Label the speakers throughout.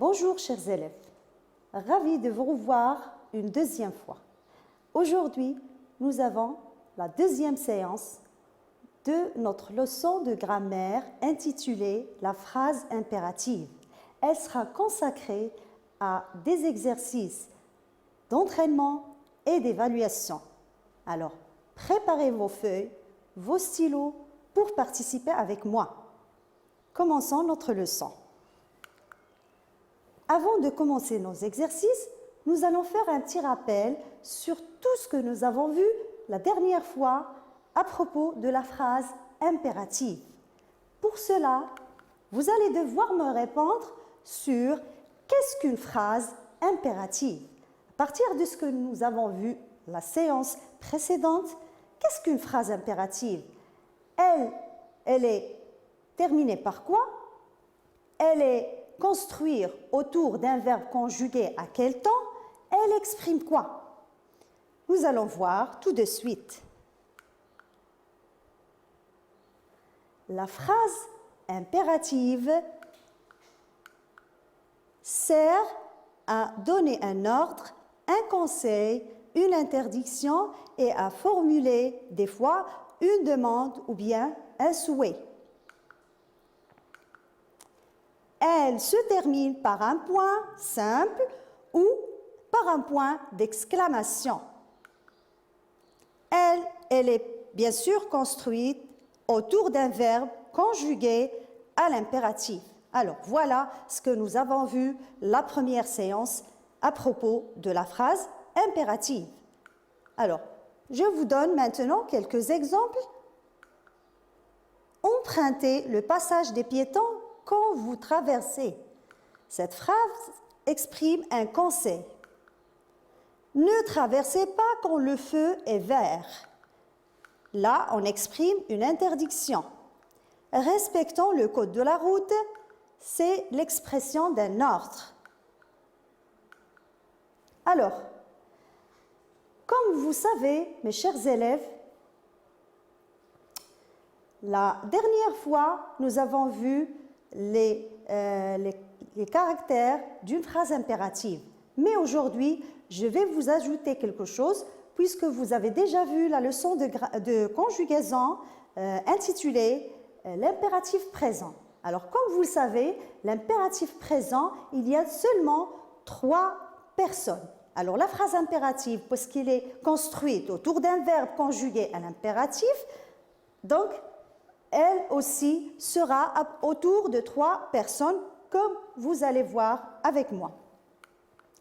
Speaker 1: Bonjour chers élèves, ravi de vous revoir une deuxième fois. Aujourd'hui, nous avons la deuxième séance de notre leçon de grammaire intitulée « La phrase impérative ». Elle sera consacrée à des exercices d'entraînement et d'évaluation. Alors, préparez vos feuilles, vos stylos pour participer avec moi. Commençons notre leçon. Avant de commencer nos exercices, nous allons faire un petit rappel sur tout ce que nous avons vu la dernière fois à propos de la phrase impérative. Pour cela, vous allez devoir me répondre sur qu'est-ce qu'une phrase impérative. À partir de ce que nous avons vu la séance précédente, qu'est-ce qu'une phrase impérative? Elle est terminée par quoi? Elle est construire autour d'un verbe conjugué à quel temps? Elle exprime quoi? Nous allons voir tout de suite. La phrase impérative sert à donner un ordre, un conseil, une interdiction et à formuler des fois une demande ou bien un souhait. Elle se termine par un point simple ou par un point d'exclamation. Elle est bien sûr construite autour d'un verbe conjugué à l'impératif. Alors, voilà ce que nous avons vu la première séance à propos de la phrase impérative. Alors, je vous donne maintenant quelques exemples. Empruntez le passage des piétons quand vous traversez. Cette phrase exprime un conseil. Ne traversez pas quand le feu est vert. Là, on exprime une interdiction. Respectons le code de la route, c'est l'expression d'un ordre. Alors, comme vous savez, mes chers élèves, la dernière fois, nous avons vu les caractères d'une phrase impérative. Mais aujourd'hui, je vais vous ajouter quelque chose puisque vous avez déjà vu la leçon de conjugaison intitulée l'impératif présent. Alors, comme vous le savez, l'impératif présent, il y a seulement 3 personnes. Alors, la phrase impérative, puisqu'elle est construite autour d'un verbe conjugué à l'impératif, donc, elle aussi sera autour de 3 personnes, comme vous allez voir avec moi.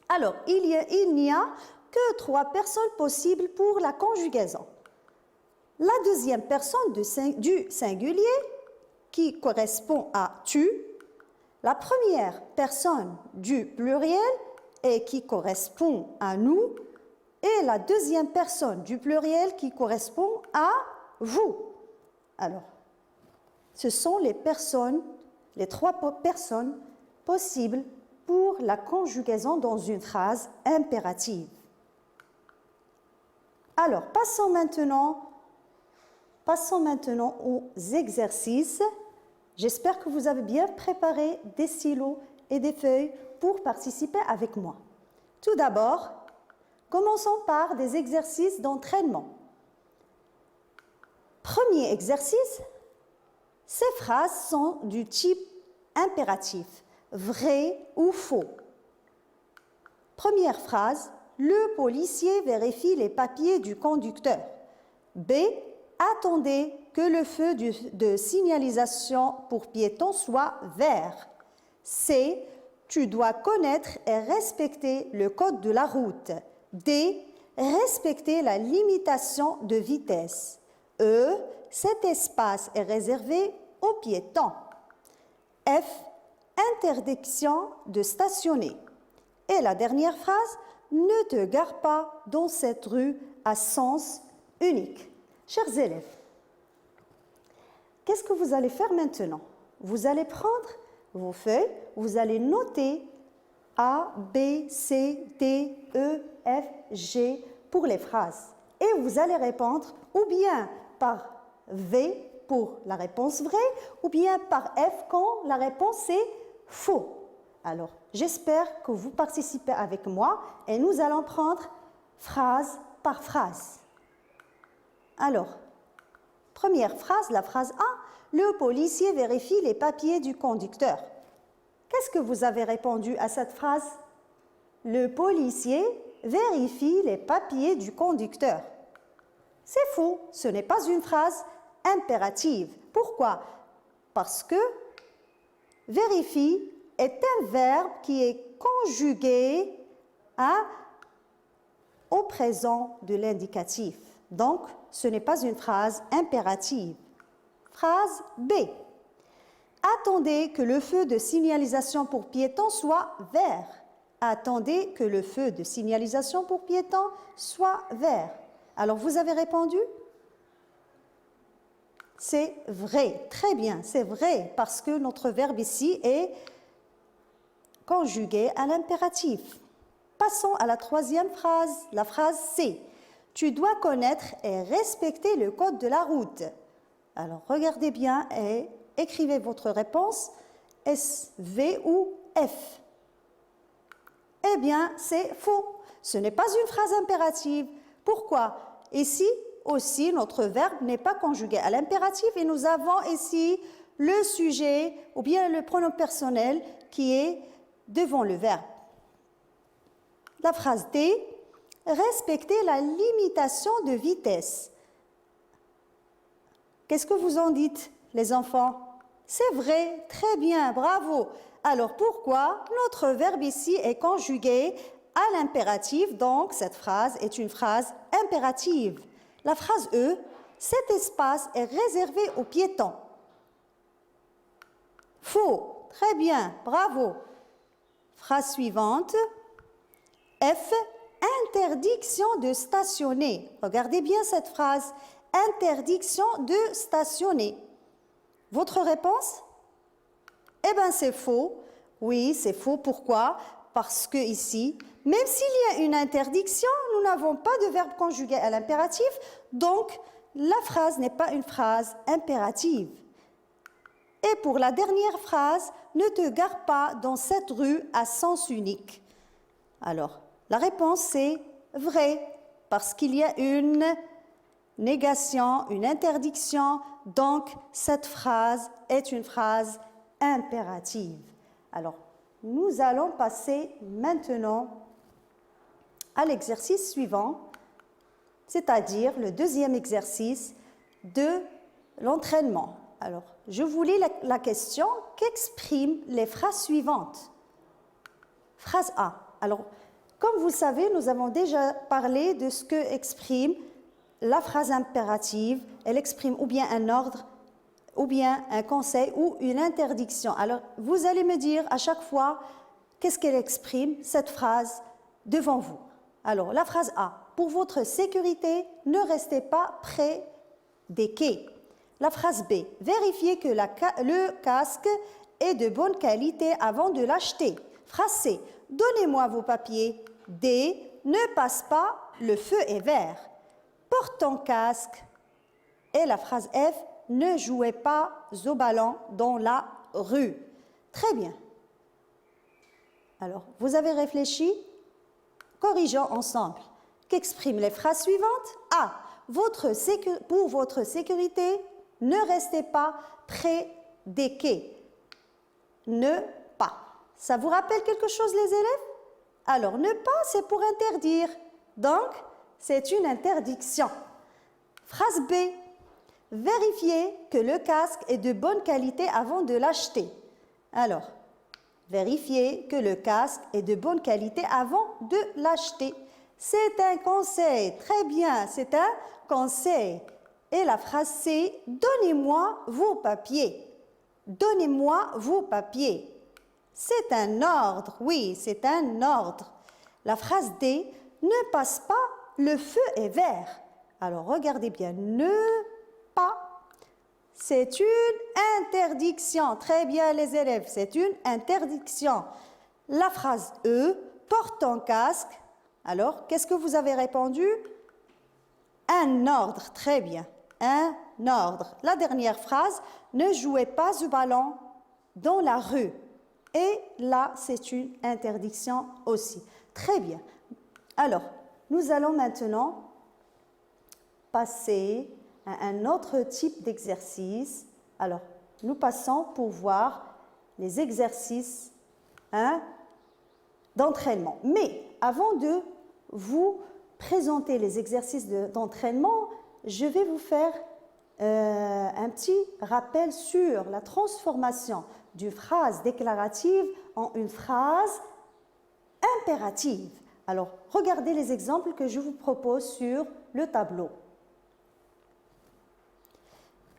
Speaker 1: Alors, il n'y a que 3 personnes possibles pour la conjugaison. La deuxième personne du singulier, qui correspond à tu, la première personne du pluriel et qui correspond à nous, et la deuxième personne du pluriel qui correspond à vous. Alors, ce sont les 3 personnes possibles pour la conjugaison dans une phrase impérative. Alors, passons maintenant aux exercices. J'espère que vous avez bien préparé des stylos et des feuilles pour participer avec moi. Tout d'abord, commençons par des exercices d'entraînement. Premier exercice, ces phrases sont du type impératif, vrai ou faux. Première phrase, le policier vérifie les papiers du conducteur. B, attendez que le feu de signalisation pour piétons soit vert. C, tu dois connaître et respecter le code de la route. D, respecter la limitation de vitesse. E, cet espace est réservé aux piétons. F, interdiction de stationner. Et la dernière phrase, ne te gare pas dans cette rue à sens unique. Chers élèves, qu'est-ce que vous allez faire maintenant? Vous allez prendre vos feuilles, vous allez noter A, B, C, D, E, F, G pour les phrases. Et vous allez répondre ou bien par V pour la réponse vraie ou bien par F quand la réponse est faux. Alors, j'espère que vous participez avec moi et nous allons prendre phrase par phrase. Alors, première phrase, la phrase A, le policier vérifie les papiers du conducteur. Qu'est-ce que vous avez répondu à cette phrase? Le policier vérifie les papiers du conducteur. C'est faux, ce n'est pas une phrase impérative. Pourquoi? Parce que vérifie est un verbe qui est conjugué au présent de l'indicatif. Donc, ce n'est pas une phrase impérative. Phrase B. Attendez que le feu de signalisation pour piétons soit vert. Attendez que le feu de signalisation pour piétons soit vert. Alors, vous avez répondu? C'est vrai, très bien, c'est vrai, parce que notre verbe ici est conjugué à l'impératif. Passons à la troisième phrase, la phrase C. Tu dois connaître et respecter le code de la route. Alors, regardez bien et écrivez votre réponse, S, V ou F. Eh bien, c'est faux. Ce n'est pas une phrase impérative. Pourquoi? Ici aussi, notre verbe n'est pas conjugué à l'impératif et nous avons ici le sujet ou bien le pronom personnel qui est devant le verbe. La phrase D, respecter la limitation de vitesse. Qu'est-ce que vous en dites, les enfants? C'est vrai, très bien, bravo. Alors pourquoi notre verbe ici est conjugué à l'impératif, donc cette phrase est une phrase impérative. La phrase E, cet espace est réservé aux piétons. Faux, très bien, bravo. Phrase suivante, F, interdiction de stationner. Regardez bien cette phrase, interdiction de stationner. Votre réponse? Eh bien, c'est faux. Oui, c'est faux. Pourquoi? Parce que ici, même s'il y a une interdiction, nous n'avons pas de verbe conjugué à l'impératif, donc la phrase n'est pas une phrase impérative. Et pour la dernière phrase, ne te gare pas dans cette rue à sens unique. Alors, la réponse c'est vrai, parce qu'il y a une négation, une interdiction, donc cette phrase est une phrase impérative. Alors, nous allons passer maintenant à l'exercice suivant, c'est-à-dire le deuxième exercice de l'entraînement. Alors, je vous lis la question qu'expriment les phrases suivantes. Phrase A. Alors, comme vous le savez, nous avons déjà parlé de ce que exprime la phrase impérative. Elle exprime ou bien un ordre, ou bien un conseil, ou une interdiction. Alors, vous allez me dire à chaque fois qu'est-ce qu'elle exprime, cette phrase, devant vous. Alors, la phrase A. Pour votre sécurité, ne restez pas près des quais. La phrase B. Vérifiez que le casque est de bonne qualité avant de l'acheter. Phrase C. Donnez-moi vos papiers. D. Ne passe pas, le feu est vert. Porte ton casque. Et la phrase F. Ne jouez pas au ballon dans la rue. Très bien. Alors, vous avez réfléchi? Corrigeons ensemble. Qu'expriment les phrases suivantes? A. Pour votre sécurité, ne restez pas près des quais. Ne pas. Ça vous rappelle quelque chose, les élèves? Alors, ne pas, c'est pour interdire. Donc, c'est une interdiction. Phrase B. Vérifiez que le casque est de bonne qualité avant de l'acheter. Alors, vérifiez que le casque est de bonne qualité avant de l'acheter. C'est un conseil. Très bien, c'est un conseil. Et la phrase C, donnez-moi vos papiers. Donnez-moi vos papiers. C'est un ordre, oui, c'est un ordre. La phrase D, ne passe pas, le feu est vert. Alors, regardez bien, ne pas. C'est une interdiction. Très bien, les élèves, c'est une interdiction. La phrase E, porte ton casque. Alors, qu'est-ce que vous avez répondu? Un ordre, très bien. Un ordre. La dernière phrase, ne jouez pas au ballon dans la rue. Et là, c'est une interdiction aussi. Très bien. Alors, nous allons maintenant passer à un autre type d'exercice. Alors, nous passons pour voir les exercices d'entraînement. Mais avant de vous présenter les exercices d'entraînement, je vais vous faire un petit rappel sur la transformation d'une phrase déclarative en une phrase impérative. Alors, regardez les exemples que je vous propose sur le tableau.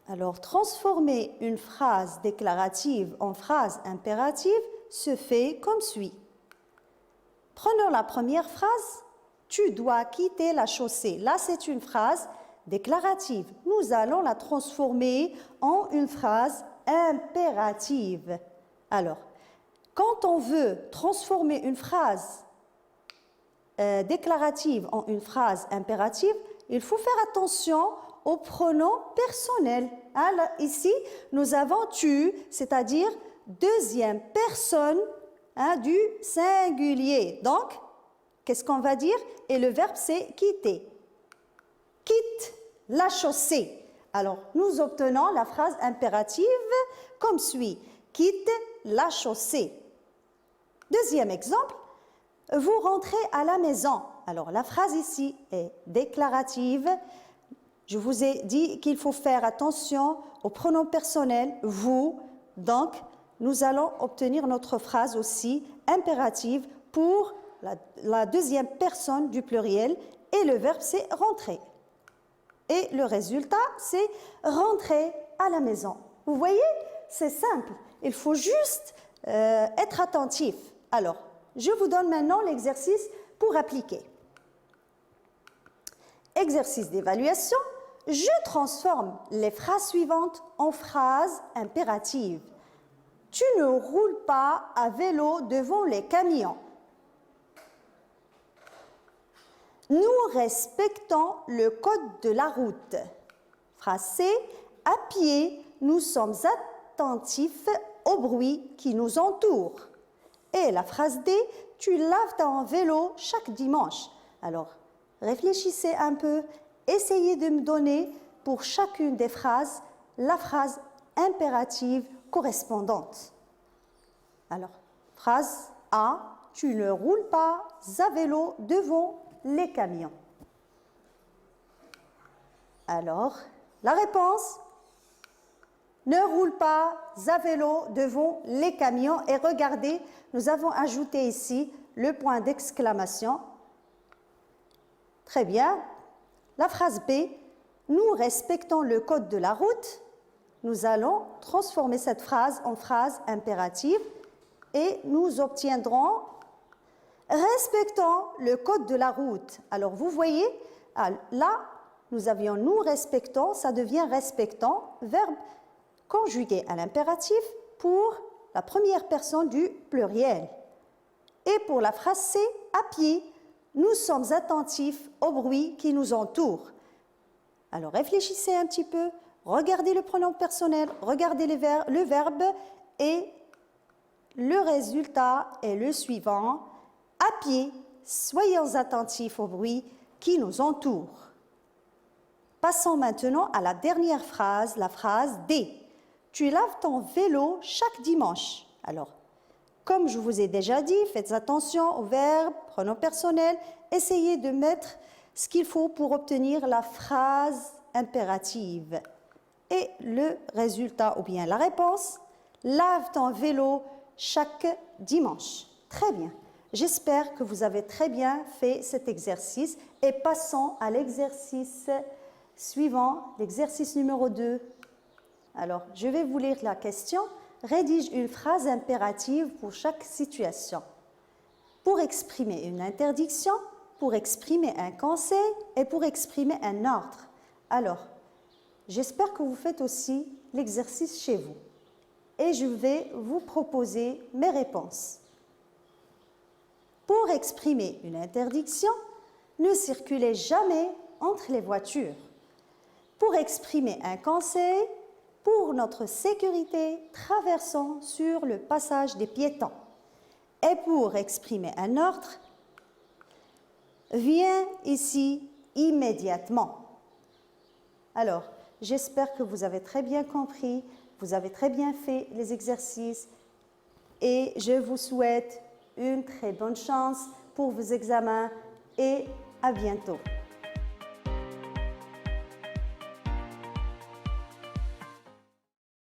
Speaker 1: Alors, transformer une phrase déclarative en phrase impérative se fait comme suit. Prenons la première phrase. Tu dois quitter la chaussée. Là, c'est une phrase déclarative. Nous allons la transformer en une phrase impérative. Alors, quand on veut transformer une phrase déclarative en une phrase impérative, il faut faire attention aux pronoms personnels. Alors, ici, nous avons tu, c'est-à-dire deuxième personne du singulier. Donc, qu'est-ce qu'on va dire? Et le verbe, c'est quitter. Quitte la chaussée. Alors, nous obtenons la phrase impérative comme suit. Quitte la chaussée. Deuxième exemple, vous rentrez à la maison. Alors, la phrase ici est déclarative. Je vous ai dit qu'il faut faire attention aux pronoms personnels, vous. Donc, nous allons obtenir notre phrase aussi impérative pour la deuxième personne du pluriel et le verbe, c'est rentrer. Et le résultat, c'est rentrer à la maison. Vous voyez, c'est simple. Il faut juste être attentif. Alors, je vous donne maintenant l'exercice pour appliquer. Exercice d'évaluation. Je transforme les phrases suivantes en phrases impératives. Tu ne roules pas à vélo devant les camions. Nous respectons le code de la route. Phrase C. À pied, nous sommes attentifs au bruit qui nous entoure. Et la phrase D. Tu laves ton vélo chaque dimanche. Alors, réfléchissez un peu. Essayez de me donner pour chacune des phrases la phrase impérative correspondante. Alors, phrase A. Tu ne roules pas à vélo devant les camions. Alors, la réponse, ne roule pas à vélo devant les camions. Et regardez, nous avons ajouté ici le point d'exclamation. Très bien. La phrase B, nous respectons le code de la route. Nous allons transformer cette phrase en phrase impérative et nous obtiendrons respectons le code de la route. Alors, vous voyez, là, nous avions nous respectons, ça devient respectant, verbe conjugué à l'impératif pour la première personne du pluriel. Et pour la phrase C, à pied, nous sommes attentifs au bruit qui nous entoure. Alors, réfléchissez un petit peu, regardez le pronom personnel, regardez le verbe et le résultat est le suivant. À pied, soyons attentifs au bruit qui nous entoure. Passons maintenant à la dernière phrase, la phrase D. Tu laves ton vélo chaque dimanche. Alors, comme je vous ai déjà dit, faites attention aux verbes, pronoms personnels. Essayez de mettre ce qu'il faut pour obtenir la phrase impérative. Et le résultat, ou bien la réponse, lave ton vélo chaque dimanche. Très bien. J'espère que vous avez très bien fait cet exercice. Et passons à l'exercice suivant, l'exercice numéro 2. Alors, je vais vous lire la question. Rédige une phrase impérative pour chaque situation. Pour exprimer une interdiction, pour exprimer un conseil et pour exprimer un ordre. Alors, j'espère que vous faites aussi l'exercice chez vous. Et je vais vous proposer mes réponses. Pour exprimer une interdiction, ne circulez jamais entre les voitures. Pour exprimer un conseil, pour notre sécurité, traversons sur le passage des piétons. Et pour exprimer un ordre, viens ici immédiatement. Alors, j'espère que vous avez très bien compris, vous avez très bien fait les exercices et je vous souhaite une très bonne chance pour vos examens et à bientôt.